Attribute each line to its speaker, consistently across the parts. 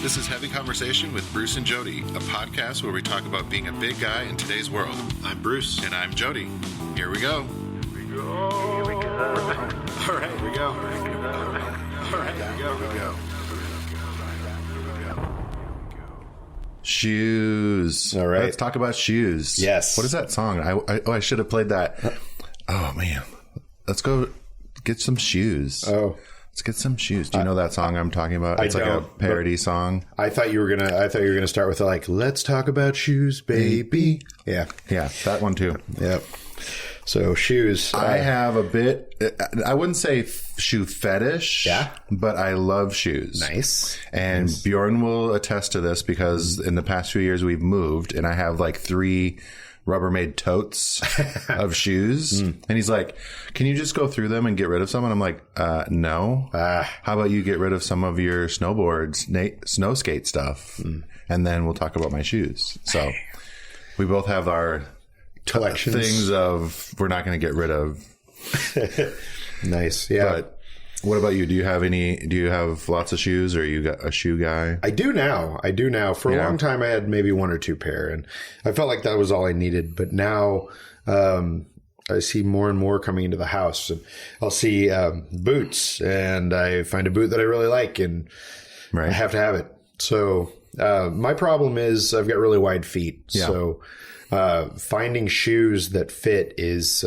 Speaker 1: This is Heavy Conversation with Bruce and Jody, a podcast where we talk about being a big guy in today's world. I'm Bruce. And I'm Jody. Here we go.
Speaker 2: Here we go.
Speaker 1: All right, here we go. All right, here we go. Here we go. Shoes.
Speaker 3: All right.
Speaker 1: Let's talk about shoes.
Speaker 3: Yes.
Speaker 1: What is that song? I should have played that. Oh, man. Let's go get some shoes.
Speaker 3: Oh.
Speaker 1: Let's get some shoes. Do you know that song I'm talking about? It's like a parody song.
Speaker 3: I thought you were gonna start with like, let's talk about shoes, baby. Yeah.
Speaker 1: Yeah, that one too.
Speaker 3: Yep. So shoes.
Speaker 1: I have a bit, I wouldn't say shoe fetish.
Speaker 3: Yeah.
Speaker 1: But I love shoes.
Speaker 3: Nice.
Speaker 1: And nice. Bjorn will attest to this because in the past few years we've moved and I have like 3 Rubbermaid totes of shoes. And he's like, can you just go through them and get rid of some? And I'm like, no. How about you get rid of some of your snowboards, snow skate stuff? And then we'll talk about my shoes. So we both have our collections things of we're not going to get rid of.
Speaker 3: Nice. Yeah.
Speaker 1: But what about you? Do you have lots of shoes or are you got a shoe guy?
Speaker 3: I do now. For a long time, I had maybe 1 or 2 pair and I felt like that was all I needed. But now, I see more and more coming into the house. And I'll see, boots and I find a boot that I really like and I have to have it. So, my problem is I've got really wide feet. Yeah. So, finding shoes that fit is,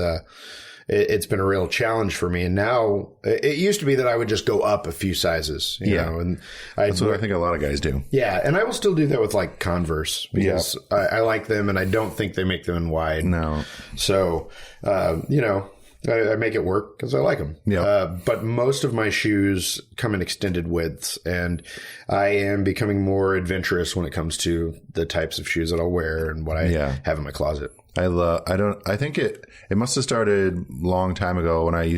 Speaker 3: it's been a real challenge for me. And now it used to be that I would just go up a few sizes, you know, and
Speaker 1: that's what I think a lot of guys do.
Speaker 3: Yeah. And I will still do that with like Converse because I like them and I don't think they make them in wide.
Speaker 1: No.
Speaker 3: So, you know, I make it work because I like them.
Speaker 1: Yeah.
Speaker 3: But most of my shoes come in extended widths and I am becoming more adventurous when it comes to the types of shoes that I'll wear and what I have in my closet.
Speaker 1: I think it must have started long time ago when I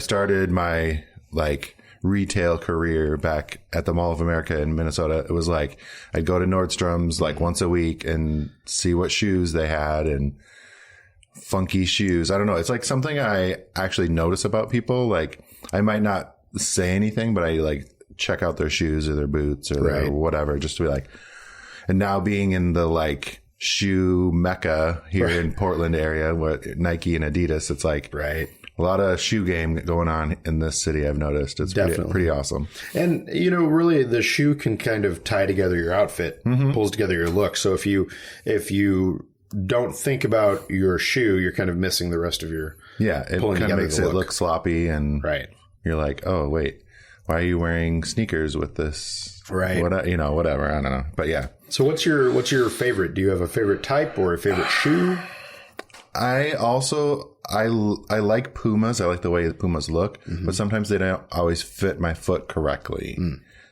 Speaker 1: started my like retail career back at the Mall of America in Minnesota. It was like, I'd go to Nordstrom's like once a week and see what shoes they had and funky shoes. I don't know. It's like something I actually notice about people. Like I might not say anything, but I like check out their shoes or their boots or their whatever, just to be like, and now being in the like shoe mecca here in Portland area with Nike and Adidas, it's like a lot of shoe game going on in this city. I've noticed it's pretty awesome.
Speaker 3: And you know, really the shoe can kind of tie together your outfit, pulls together your look. So if you don't think about your shoe, you're kind of missing the rest of your
Speaker 1: it kind of makes it look sloppy and you're like, oh wait, why are you wearing sneakers with this? Whatever. I don't know. But yeah.
Speaker 3: So what's your favorite? Do you have a favorite type or a favorite shoe?
Speaker 1: I like Pumas. I like the way the Pumas look, but sometimes they don't always fit my foot correctly.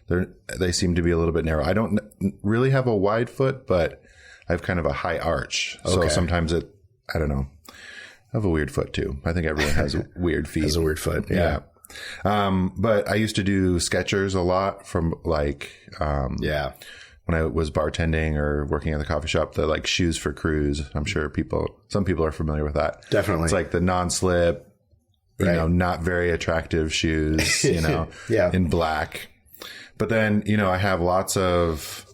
Speaker 1: They seem to be a little bit narrow. I don't really have a wide foot, but I have kind of a high arch. So sometimes I don't know. I have a weird foot too. I think everyone has weird feet.
Speaker 3: Has a weird foot. Yeah.
Speaker 1: But I used to do Skechers a lot from like, when I was bartending or working at the coffee shop, the like shoes for crews. I'm sure some people are familiar with that.
Speaker 3: Definitely.
Speaker 1: It's like the non-slip, you know, not very attractive shoes, you know, in black. But then, you know, I have lots of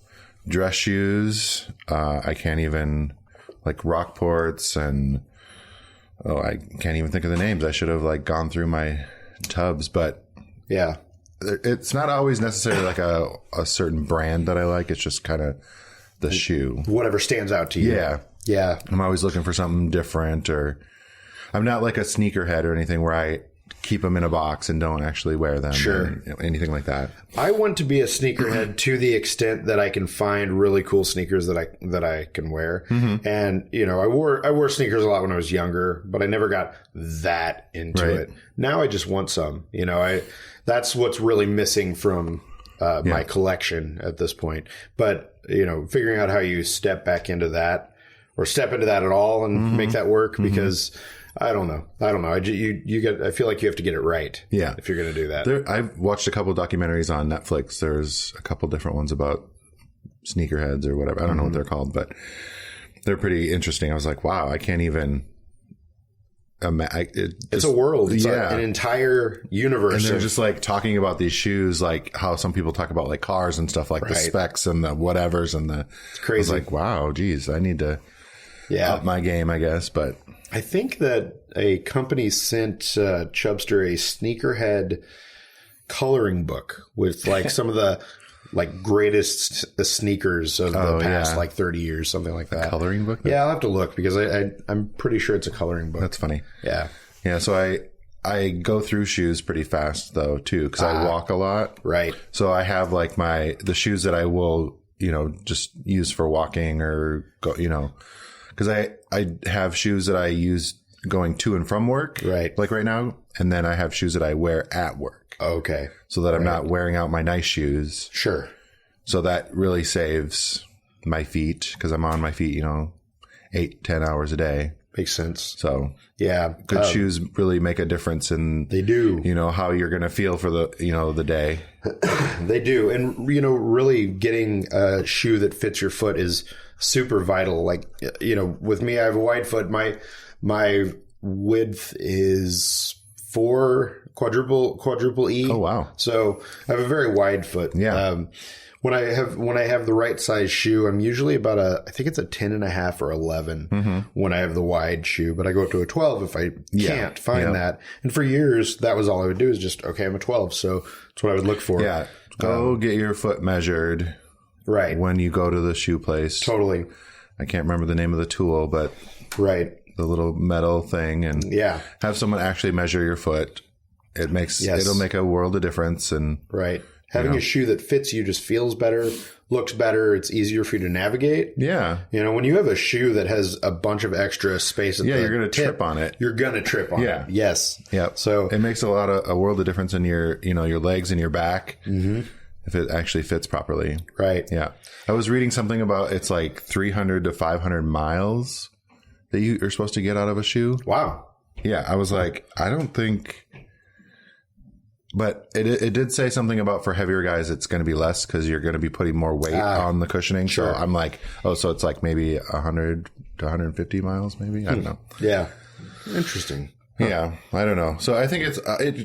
Speaker 1: dress shoes. I can't even like Rockports and, I can't even think of the names. I should have like gone through my tubs, but it's not always necessarily like a certain brand that I like. It's just kind of the shoe.
Speaker 3: Whatever stands out to you. Yeah.
Speaker 1: I'm always looking for something different, or I'm not like a sneakerhead or anything where I keep them in a box and don't actually wear them.
Speaker 3: Sure.
Speaker 1: Or anything like that.
Speaker 3: I want to be a sneakerhead to the extent that I can find really cool sneakers that I can wear. And, you know, I wore sneakers a lot when I was younger, but I never got that into it. Now I just want some, you know, that's what's really missing from my collection at this point. But, you know, figuring out how you step back into that or step into that at all and make that work because I don't know. I feel like you have to get it right.
Speaker 1: Yeah.
Speaker 3: If you're going to do that.
Speaker 1: I've watched a couple of documentaries on Netflix. There's a couple different ones about sneakerheads or whatever. I don't know what they're called, but they're pretty interesting. I was like, wow, I can't even
Speaker 3: It's a world. It's like an entire universe.
Speaker 1: And they're just like talking about these shoes, like how some people talk about like cars and stuff, like the specs and the whatevers and the.
Speaker 3: It's crazy.
Speaker 1: I was like, wow, geez, I need to up my game, I guess. But
Speaker 3: I think that a company sent Chubster a sneakerhead coloring book with like some of the like greatest sneakers of the past like 30 years, something like that.
Speaker 1: A coloring book?
Speaker 3: Yeah, I'll have to look because I'm pretty sure it's a coloring book.
Speaker 1: That's funny.
Speaker 3: Yeah.
Speaker 1: Yeah. So I go through shoes pretty fast though too, because I walk a lot.
Speaker 3: Right.
Speaker 1: So I have like the shoes that I will, just use for walking or go, because I have shoes that I use going to and from work.
Speaker 3: Right.
Speaker 1: Like right now. And then I have shoes that I wear at work.
Speaker 3: Okay.
Speaker 1: So that I'm not wearing out my nice shoes.
Speaker 3: Sure.
Speaker 1: So that really saves my feet because I'm on my feet, 8-10 hours a day.
Speaker 3: Makes sense.
Speaker 1: So
Speaker 3: yeah,
Speaker 1: good shoes really make a difference in
Speaker 3: they do.
Speaker 1: How you're going to feel for the day.
Speaker 3: They do. And really getting a shoe that fits your foot is super vital. Like with me, I have a wide foot. My width is 4 quadruple E.
Speaker 1: Oh wow.
Speaker 3: So I have a very wide foot.
Speaker 1: Yeah.
Speaker 3: When I have the right size shoe, I'm usually about I think it's a 10.5 or 11 when I have the wide shoe, but I go up to a 12 if I can't find that. And for years, that was all I would do is just, okay, I'm a 12. So that's what I would look for.
Speaker 1: Yeah. Go get your foot measured.
Speaker 3: Right.
Speaker 1: When you go to the shoe place.
Speaker 3: Totally.
Speaker 1: I can't remember the name of the tool, but
Speaker 3: right.
Speaker 1: The little metal thing and have someone actually measure your foot. It'll make a world of difference. And
Speaker 3: right. Having a shoe that fits you just feels better, looks better. It's easier for you to navigate.
Speaker 1: Yeah.
Speaker 3: When you have a shoe that has a bunch of extra space at the
Speaker 1: you're going to trip on it.
Speaker 3: You're going to trip on it. Yes.
Speaker 1: Yep.
Speaker 3: So
Speaker 1: it makes a world of difference in your, your legs and your back. Mm-hmm. If it actually fits properly.
Speaker 3: Right.
Speaker 1: Yeah. I was reading something about it's like 300 to 500 miles that you're supposed to get out of a shoe.
Speaker 3: Wow.
Speaker 1: Yeah. I was like, I don't think. But it did say something about for heavier guys, it's going to be less because you're going to be putting more weight on the cushioning.
Speaker 3: Sure.
Speaker 1: So I'm like, so it's like maybe 100 to 150 miles, maybe. I don't know.
Speaker 3: Yeah. Interesting. Huh.
Speaker 1: Yeah. I don't know. So I think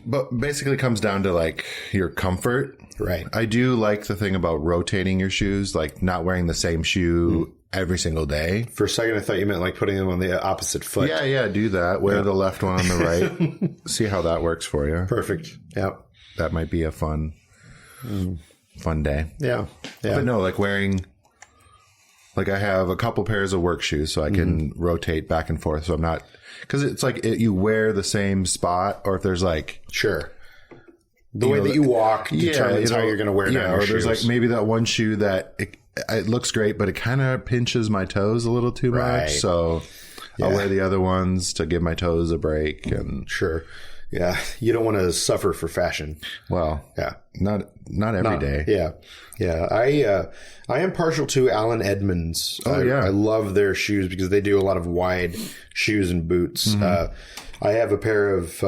Speaker 1: but basically comes down to like your comfort.
Speaker 3: Right.
Speaker 1: I do like the thing about rotating your shoes, like not wearing the same shoe every single day.
Speaker 3: For a second, I thought you meant like putting them on the opposite foot.
Speaker 1: Yeah, do that. Wear the left one on the right. See how that works for you.
Speaker 3: Perfect. Yeah.
Speaker 1: That might be a fun day.
Speaker 3: Yeah.
Speaker 1: But no, like wearing, like I have a couple pairs of work shoes so I can rotate back and forth. So I'm not, because it's like you wear the same spot or if there's like.
Speaker 3: Sure. The way that you walk determines how you're going to wear down your shoes.
Speaker 1: There's like maybe that one shoe that it looks great, but it kind of pinches my toes a little too much. So I'll wear the other ones to give my toes a break. And
Speaker 3: sure. Yeah. You don't want to suffer for fashion.
Speaker 1: Well, not every day.
Speaker 3: Yeah. Yeah. I am partial to Allen Edmonds. I love their shoes because they do a lot of wide shoes and boots. I have a pair of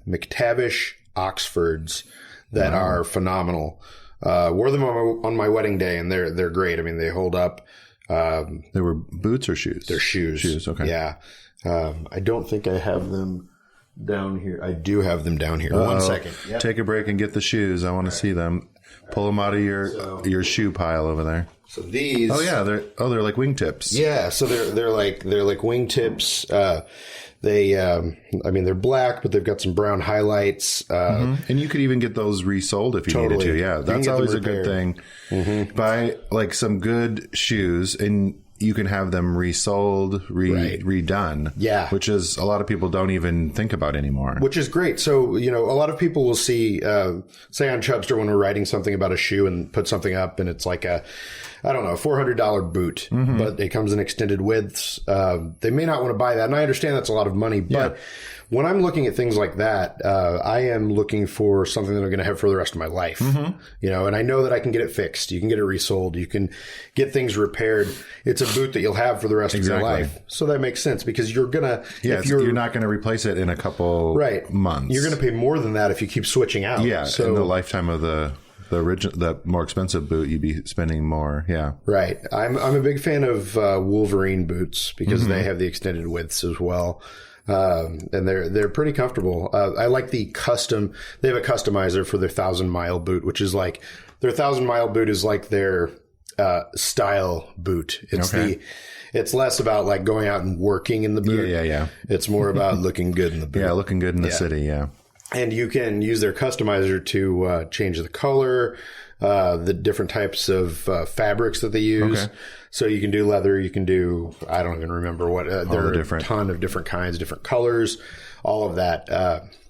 Speaker 3: McTavish Oxfords that are phenomenal. Wore them on my wedding day and they're great. I mean, they hold up.
Speaker 1: They were boots or shoes?
Speaker 3: They're shoes.
Speaker 1: Shoes. Okay.
Speaker 3: Yeah. I don't think I have them down here. I do have them down here. 1 second.
Speaker 1: Yep. Take a break and get the shoes. I want to see them. Pull them out of your shoe pile over there.
Speaker 3: So these.
Speaker 1: Oh yeah, they're like wingtips.
Speaker 3: Yeah. So they're like wingtips. They're black, but they've got some brown highlights.
Speaker 1: And you could even get those resold if you needed to. Yeah, that's always a good thing. Buy like some good shoes and you can have them resold, redone.
Speaker 3: Yeah.
Speaker 1: Which is a lot of people don't even think about anymore.
Speaker 3: Which is great. So, a lot of people will see, say on Chubster when we're writing something about a shoe and put something up and it's like a $400 boot, but it comes in extended widths. They may not want to buy that. And I understand that's a lot of money, but when I'm looking at things like that, I am looking for something that I'm going to have for the rest of my life, and I know that I can get it fixed. You can get it resold. You can get things repaired. It's a boot that you'll have for the rest of your life. So that makes sense because you're going to,
Speaker 1: you're not going to replace it in a couple months.
Speaker 3: You're going to pay more than that if you keep switching out.
Speaker 1: Yeah. So in the lifetime of the original, the more expensive boot, you'd be spending more. Yeah.
Speaker 3: Right. I'm a big fan of Wolverine boots because they have the extended widths as well. And they're pretty comfortable. I like they have a customizer for their 1,000-mile boot, which is like their 1,000-mile boot is like their style boot. It's less about like going out and working in the boot.
Speaker 1: Yeah.
Speaker 3: It's more about looking good in the boot.
Speaker 1: Yeah, looking good in the city, yeah.
Speaker 3: And you can use their customizer to change the color, the different types of fabrics that they use.
Speaker 1: Okay.
Speaker 3: So you can do leather, you can do, I don't even remember what, there are a ton of different kinds, different colors, all of that.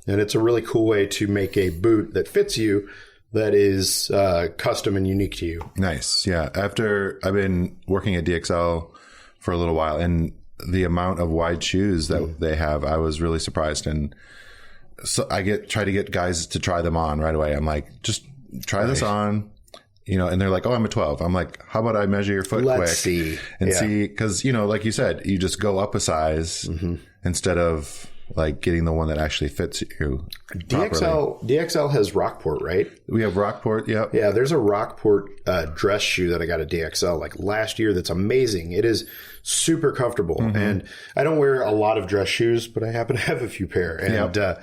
Speaker 3: And it's a really cool way to make a boot that fits you that is custom and unique to you.
Speaker 1: Nice, yeah. After I've been working at DXL for a little while, and the amount of wide shoes that they have, I was really surprised. And so I try to get guys to try them on right away. I'm like, just try this on. And they're like, oh, I'm a 12. I'm like, how about I measure your foot quick
Speaker 3: see.
Speaker 1: And see, because, like you said, you just go up a size instead of like getting the one that actually fits you.
Speaker 3: DXL has Rockport, right?
Speaker 1: We have Rockport. Yep.
Speaker 3: Yeah. There's a Rockport dress shoe that I got at DXL like last year. That's amazing. It is super comfortable. And I don't wear a lot of dress shoes, but I happen to have a few pair. And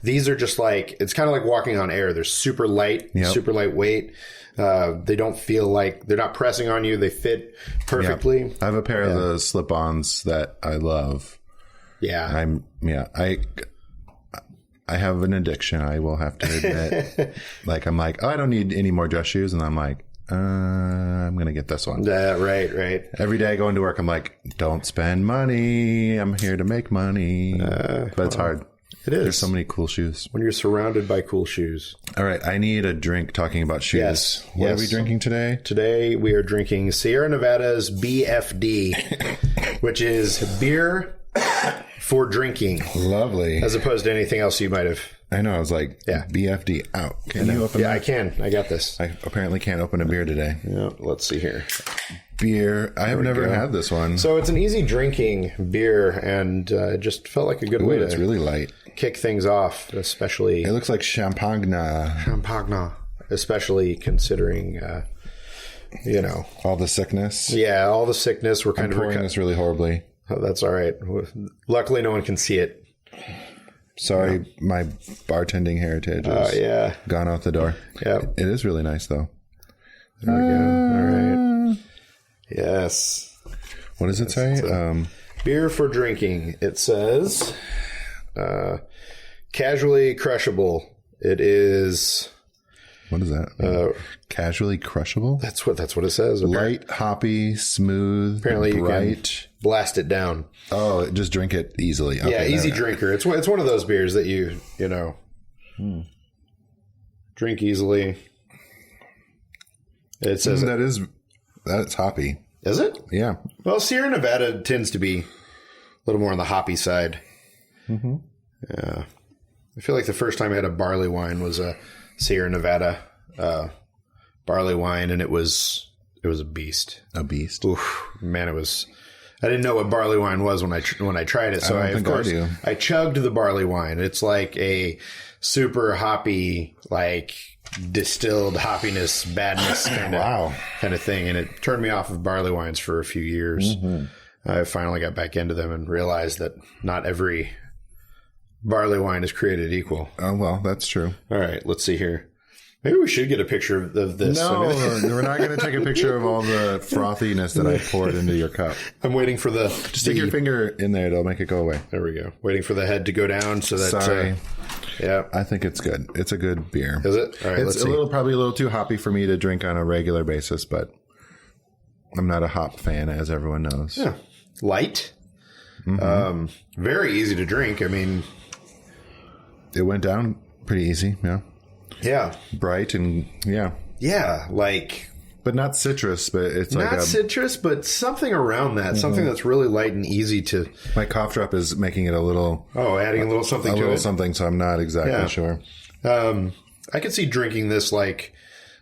Speaker 3: these are just like, it's kind of like walking on air. They're super light, super lightweight. They don't feel like they're not pressing on you. They fit perfectly.
Speaker 1: Yep. I have a pair of those slip-ons that I love.
Speaker 3: Yeah.
Speaker 1: I have an addiction, I will have to admit. I'm like, oh, I don't need any more dress shoes. And I'm like, I'm going to get this one.
Speaker 3: Right.
Speaker 1: Every day going to work, I'm like, don't spend money. I'm here to make money. But it's hard.
Speaker 3: It is.
Speaker 1: There's so many cool shoes.
Speaker 3: When you're surrounded by cool shoes.
Speaker 1: All right. I need a drink talking about shoes.
Speaker 3: Yes.
Speaker 1: What are we drinking today?
Speaker 3: Today we are drinking Sierra Nevada's BFD, which is beer for drinking.
Speaker 1: Lovely.
Speaker 3: As opposed to anything else you might have.
Speaker 1: I know. I was like, BFD out. Can you open that?
Speaker 3: I can. I got this.
Speaker 1: I apparently can't open a beer today.
Speaker 3: Yeah. Let's see here.
Speaker 1: Beer. I have never had this one.
Speaker 3: So it's an easy drinking beer, and it just felt like a good way to.
Speaker 1: It's really light.
Speaker 3: Kick things off, especially.
Speaker 1: It looks like champagne.
Speaker 3: Especially considering,
Speaker 1: all the sickness.
Speaker 3: Yeah, all the sickness. We're kind of
Speaker 1: pouring this really horribly.
Speaker 3: Oh, that's all right. Luckily, no one can see it.
Speaker 1: Sorry, my bartending heritage has gone out the door.
Speaker 3: Yeah,
Speaker 1: it is really nice though.
Speaker 3: There we go. All right. Yes.
Speaker 1: What does it say?
Speaker 3: Beer for drinking. It says casually crushable. It is.
Speaker 1: What is that? Casually crushable?
Speaker 3: That's what it says.
Speaker 1: Light, hoppy, smooth,
Speaker 3: apparently
Speaker 1: bright.
Speaker 3: You can blast it down.
Speaker 1: Oh, just drink it easily. Okay,
Speaker 3: yeah, easy drinker. It's one of those beers that you drink easily. It says
Speaker 1: that's hoppy.
Speaker 3: Is it?
Speaker 1: Yeah.
Speaker 3: Well, Sierra Nevada tends to be a little more on the hoppy side. Mm-hmm. Yeah. I feel like the first time I had a barley wine was a Sierra Nevada barley wine, and it was a beast.
Speaker 1: A beast.
Speaker 3: Oof, man, it was. I didn't know what barley wine was when I tried it, so I chugged the barley wine. It's like a super hoppy, like distilled hoppiness, badness kind of thing, and it turned me off of barley wines for a few years. Mm-hmm. I finally got back into them and realized that not every barley wine is created equal.
Speaker 1: Oh, well, that's true.
Speaker 3: All right, let's see here. Maybe we should get a picture of this.
Speaker 1: No, we're not going to take a picture of all the frothiness that I poured into your cup.
Speaker 3: I'm waiting for the...
Speaker 1: Just stick your finger in there. It'll make it go away.
Speaker 3: There we go. Waiting for the head to go down so that...
Speaker 1: Sorry.
Speaker 3: Yeah.
Speaker 1: I think it's good. It's a good beer.
Speaker 3: Is it? All right,
Speaker 1: it's probably a little too hoppy for me to drink on a regular basis, but I'm not a hop fan, as everyone knows.
Speaker 3: Yeah. Light. Mm-hmm. Very easy to drink. I mean...
Speaker 1: It went down pretty easy, yeah.
Speaker 3: Yeah.
Speaker 1: Bright and, yeah.
Speaker 3: Yeah, like...
Speaker 1: But not citrus, but it's like
Speaker 3: not citrus, but something around that. Mm-hmm. Something that's really light and easy to...
Speaker 1: My cough drop is making it a little...
Speaker 3: Oh, adding a little something to it.
Speaker 1: A little something, so I'm not exactly sure.
Speaker 3: I could see drinking this like,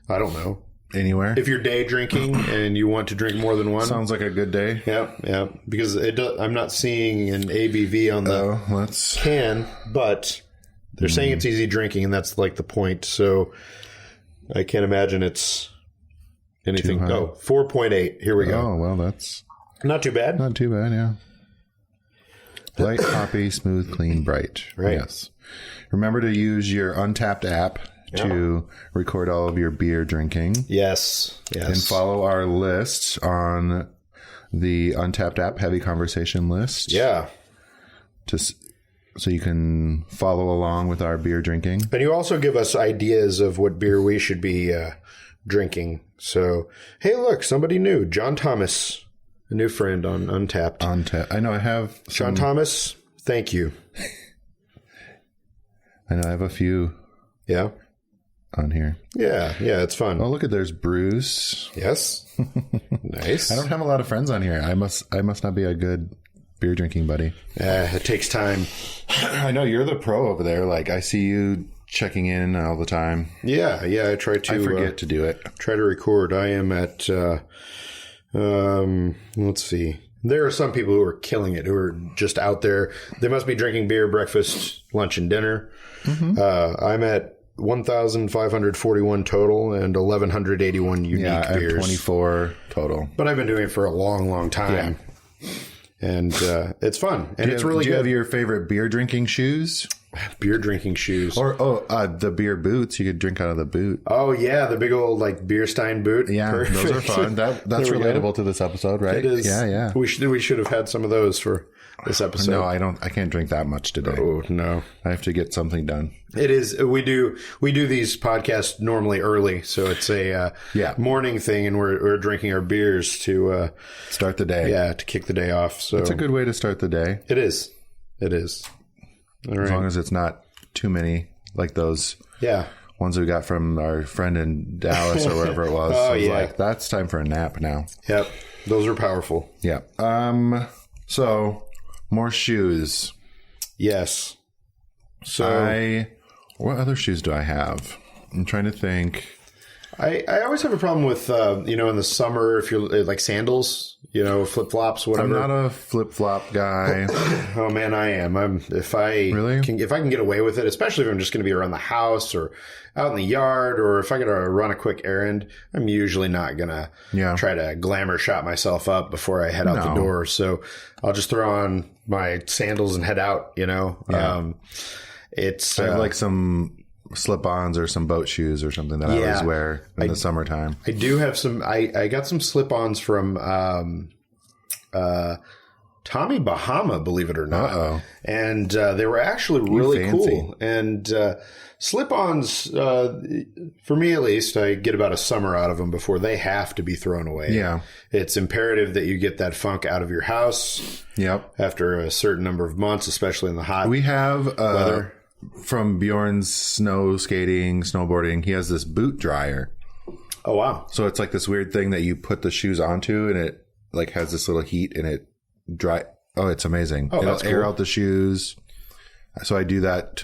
Speaker 3: I don't know.
Speaker 1: Anywhere?
Speaker 3: If you're day drinking and you want to drink more than one.
Speaker 1: Sounds like a good day.
Speaker 3: Yeah. Because I'm not seeing an ABV on the can, but... They're saying it's easy drinking, and that's like the point. So I can't imagine it's anything. Oh, 4.8. Here we go.
Speaker 1: Oh, well, that's
Speaker 3: not too bad.
Speaker 1: Not too bad, yeah. Light, hoppy, smooth, clean, bright.
Speaker 3: Right.
Speaker 1: Yes. Remember to use your Untapped app to record all of your beer drinking.
Speaker 3: Yes.
Speaker 1: And follow our list on the Untapped app, Heavy Conversation list.
Speaker 3: Yeah.
Speaker 1: So you can follow along with our beer drinking.
Speaker 3: And you also give us ideas of what beer we should be drinking. So, hey, look, somebody new. John Thomas, a new friend on Untapped.
Speaker 1: I know I have
Speaker 3: John Thomas, thank you.
Speaker 1: I know I have a few on here.
Speaker 3: Yeah, it's fun.
Speaker 1: Oh, look at there's Bruce.
Speaker 3: Yes. Nice.
Speaker 1: I don't have a lot of friends on here. I must not be a good beer drinking buddy.
Speaker 3: It takes time.
Speaker 1: I know you're the pro over there. Like I see you checking in all the time.
Speaker 3: Yeah. I try to.
Speaker 1: I forget to do it.
Speaker 3: Try to record. I am at. Let's see. There are some people who are killing it, who are just out there. They must be drinking beer, breakfast, lunch, and dinner. Mm-hmm. I'm at 1,541 total and 1,181 unique beers.
Speaker 1: 24 total.
Speaker 3: But I've been doing it for a long, long time. Yeah. And it's fun. And it's really good.
Speaker 1: Do you have your favorite beer drinking shoes?
Speaker 3: Beer drinking shoes.
Speaker 1: Or the beer boots. You could drink out of the boot.
Speaker 3: Oh, yeah. The big old beer stein boot.
Speaker 1: Yeah,
Speaker 3: Perfect.
Speaker 1: Those are fun. That's relatable to this episode, right?
Speaker 3: It is.
Speaker 1: Yeah.
Speaker 3: We should have had some of those for this episode.
Speaker 1: No, I can't drink that much today.
Speaker 3: Oh, no.
Speaker 1: I have to get something done.
Speaker 3: It is. We do these podcasts normally early, so it's a morning thing, and we're drinking our beers to
Speaker 1: start the day.
Speaker 3: Yeah, to kick the day off. So
Speaker 1: it's a good way to start the day.
Speaker 3: It is. All right.
Speaker 1: As long as it's not too many like those ones we got from our friend in Dallas or wherever it was.
Speaker 3: Oh,
Speaker 1: so like, that's time for a nap now.
Speaker 3: Yep. Those are powerful.
Speaker 1: Yeah. So more shoes.
Speaker 3: Yes. So
Speaker 1: what other shoes do I have? I'm trying to think.
Speaker 3: I always have a problem with, in the summer, if you're like sandals, flip-flops, whatever.
Speaker 1: I'm not a flip-flop guy.
Speaker 3: Oh man, I am. If I can get away with it, especially if I'm just going to be around the house or out in the yard, or if I got to run a quick errand, I'm usually not going to try to glamour shot myself up before I head out the door. So I'll just throw on my sandals and head out,
Speaker 1: Yeah.
Speaker 3: It's
Speaker 1: I have like some slip-ons or some boat shoes or something that I always wear in the summertime.
Speaker 3: I do have some. I got some slip-ons from Tommy Bahama, believe it or not.
Speaker 1: Uh-oh.
Speaker 3: And they were actually really cool. And slip-ons, for me at least, I get about a summer out of them before they have to be thrown away.
Speaker 1: Yeah.
Speaker 3: It's imperative that you get that funk out of your house.
Speaker 1: Yep.
Speaker 3: After a certain number of months, especially in the hot
Speaker 1: We have
Speaker 3: weather.
Speaker 1: From Bjorn's snow skating, snowboarding, he has this boot dryer.
Speaker 3: Oh, wow.
Speaker 1: So it's like this weird thing that you put the shoes onto, and it like has this little heat, and it dry. Oh, it's amazing.
Speaker 3: Oh,
Speaker 1: It'll air out the shoes. So I do that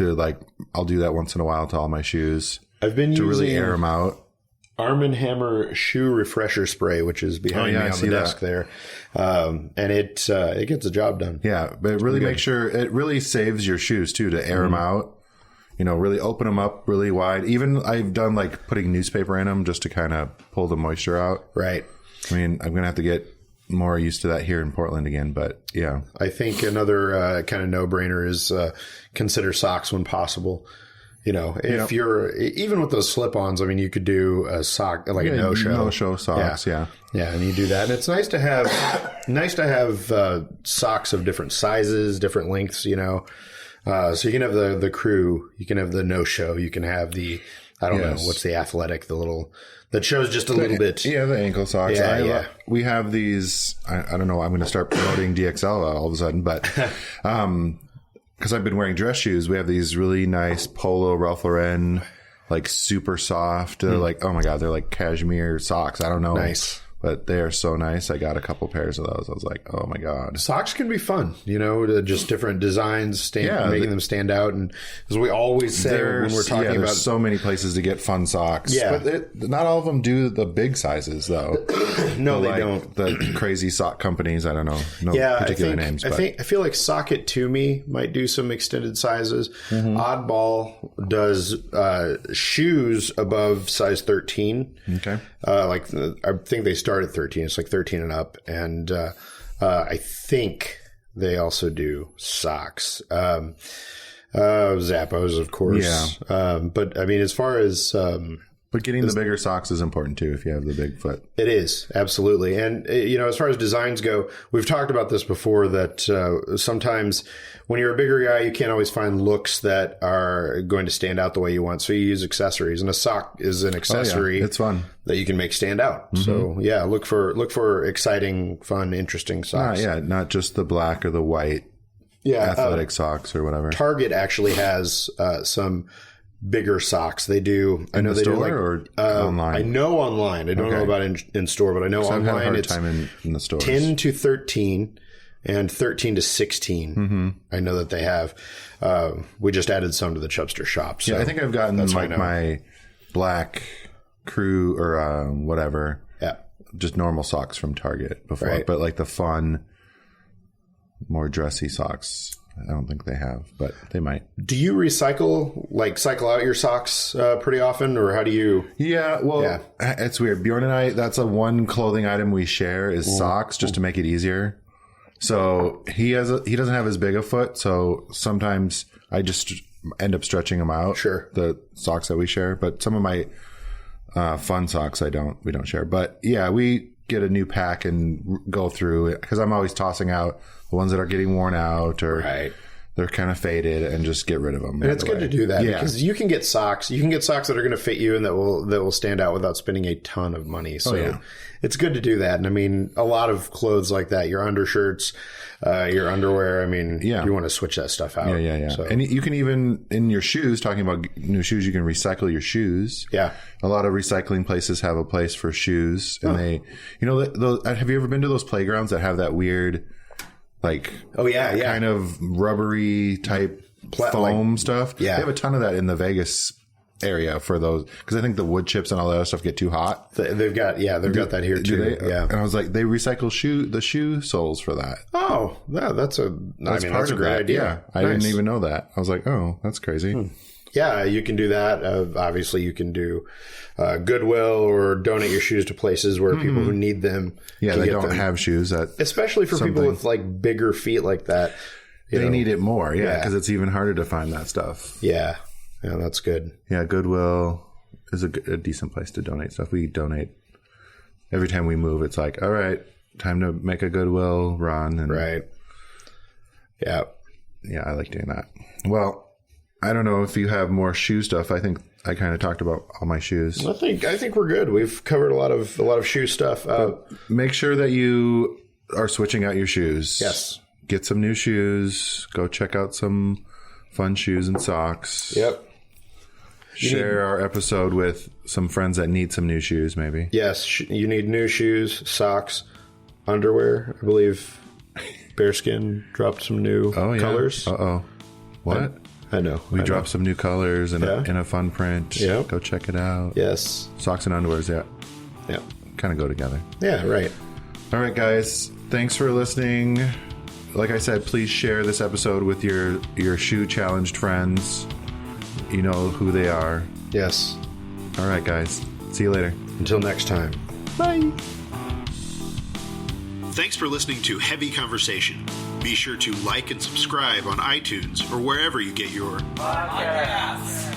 Speaker 1: I'll do that once in a while to all my shoes.
Speaker 3: I've been
Speaker 1: to
Speaker 3: using
Speaker 1: really air them out.
Speaker 3: Arm & Hammer shoe refresher spray, which is behind me on the desk there. And it gets the job done.
Speaker 1: Yeah, but it really makes sure, it really saves your shoes too, to air them out. Really open them up really wide. Even I've done like putting newspaper in them just to kind of pull the moisture out.
Speaker 3: Right.
Speaker 1: I mean, I'm going to have to get more used to that here in Portland again, but yeah.
Speaker 3: I think another kind of no-brainer is consider socks when possible. If you're, even with those slip-ons, I mean, you could do a sock, like a no-show.
Speaker 1: No-show socks, yeah.
Speaker 3: Yeah, and you do that. And it's nice to have socks of different sizes, different lengths, So you can have the crew, you can have the no-show, you can have the, I don't know, what's the athletic, the little, that shows just a little bit.
Speaker 1: Yeah, the ankle socks.
Speaker 3: Yeah.
Speaker 1: We have these, I don't know, I'm going to start promoting DXL all of a sudden, but because I've been wearing dress shoes, we have these really nice Polo Ralph Lauren, like super soft. They're like, oh my God, they're like cashmere socks. I don't know.
Speaker 3: Nice.
Speaker 1: But they are so nice. I got a couple pairs of those. I was like, oh my God.
Speaker 3: Socks can be fun, just different designs, making them stand out. And as we always say when we're talking about.
Speaker 1: There's so many places to get fun socks.
Speaker 3: Yeah.
Speaker 1: But not all of them do the big sizes, though.
Speaker 3: No, they don't.
Speaker 1: The crazy sock companies, I don't know. No particular names. But.
Speaker 3: I feel like Socket To Me might do some extended sizes. Mm-hmm. Oddball does shoes above size 13.
Speaker 1: Okay.
Speaker 3: I think they start at 13. It's like 13 and up. And I think they also do socks. Zappos, of course.
Speaker 1: Yeah.
Speaker 3: But I mean, as far as,
Speaker 1: but getting the bigger socks is important too if you have the big foot.
Speaker 3: it is, absolutely. And, as far as designs go, we've talked about this before that sometimes when you're a bigger guy, you can't always find looks that are going to stand out the way you want. So you use accessories, and a sock is an accessory.
Speaker 1: It's fun
Speaker 3: that you can make stand out. Mm-hmm. So yeah, look for exciting, fun, interesting socks.
Speaker 1: Not just the black or the white athletic socks or whatever.
Speaker 3: Target actually has some bigger socks. They do. I know they do
Speaker 1: or online.
Speaker 3: I know online. I don't know about in store, but I know online.
Speaker 1: I've had a hard time in the stores.
Speaker 3: 10 to 13 and 13 to 16. Mm-hmm. I know that they have. We just added some to the Chubster shop. So
Speaker 1: I think I've gotten like my black crew or whatever.
Speaker 3: Yeah,
Speaker 1: just normal socks from Target before,
Speaker 3: right.
Speaker 1: But like the fun, more dressy socks, I don't think they have, but they might.
Speaker 3: Do you cycle out your socks pretty often, or how do you?
Speaker 1: Yeah, well, it's weird. Bjorn and I, that's one clothing item we share is socks, just to make it easier. So he doesn't have as big a foot, so sometimes I just end up stretching them out.
Speaker 3: Sure.
Speaker 1: The socks that we share, but some of my fun socks we don't share. But yeah, we get a new pack and go through it because I'm always tossing out the ones that are getting worn out or they're kind of faded and just get rid of them.
Speaker 3: And it's good to do that because you can get socks. You can get socks that are going to fit you and that will stand out without spending a ton of money. So it's good to do that. And I mean, a lot of clothes like that, your undershirts, your underwear. I mean, you want to switch that stuff out.
Speaker 1: Yeah. So. And you can even in your shoes, talking about new shoes, you can recycle your shoes.
Speaker 3: Yeah.
Speaker 1: A lot of recycling places have a place for shoes, and they, have you ever been to those playgrounds that have that weird, like, kind of rubbery type foam stuff? Yeah. They have a ton of that in the Vegas area for those, because I think the wood chips and all that other stuff get too hot.
Speaker 3: They've got that here too.
Speaker 1: Yeah. And I was like, they recycle the shoe soles for that.
Speaker 3: Oh, yeah, that's a great idea.
Speaker 1: Yeah. I didn't even know that. I was like, oh, that's crazy.
Speaker 3: Yeah, you can do that. Obviously, you can do Goodwill or donate your shoes to places where people who need them.
Speaker 1: Yeah, they don't have shoes.
Speaker 3: Especially for people with like bigger feet like that.
Speaker 1: They need it more. Yeah, because it's even harder to find that stuff.
Speaker 3: Yeah, that's good.
Speaker 1: Yeah, Goodwill is a decent place to donate stuff. We donate every time we move. It's like, all right, time to make a Goodwill run. And
Speaker 3: right. Yeah.
Speaker 1: Yeah, I like doing that. Well, I don't know if you have more shoe stuff. I think I kind of talked about all my shoes.
Speaker 3: I think we're good. We've covered a lot of shoe stuff.
Speaker 1: Make sure that you are switching out your shoes.
Speaker 3: Yes.
Speaker 1: Get some new shoes. Go check out some fun shoes and socks.
Speaker 3: Yep.
Speaker 1: Share our episode with some friends that need some new shoes, maybe.
Speaker 3: Yes, you need new shoes, socks, underwear. I believe Bearskin dropped some new colors.
Speaker 1: Uh-oh. What?
Speaker 3: I know.
Speaker 1: We dropped some new colors in a fun print.
Speaker 3: Yeah.
Speaker 1: Go check it out.
Speaker 3: Yes.
Speaker 1: Socks and underwears,
Speaker 3: yeah.
Speaker 1: Kind of go together.
Speaker 3: Yeah, right.
Speaker 1: All right, guys. Thanks for listening. Like I said, please share this episode with your shoe challenged friends. You know who they are.
Speaker 3: Yes.
Speaker 1: All right, guys. See you later.
Speaker 3: Until next time.
Speaker 1: Bye.
Speaker 2: Thanks for listening to Heavy Conversation. Be sure to like and subscribe on iTunes or wherever you get your podcasts.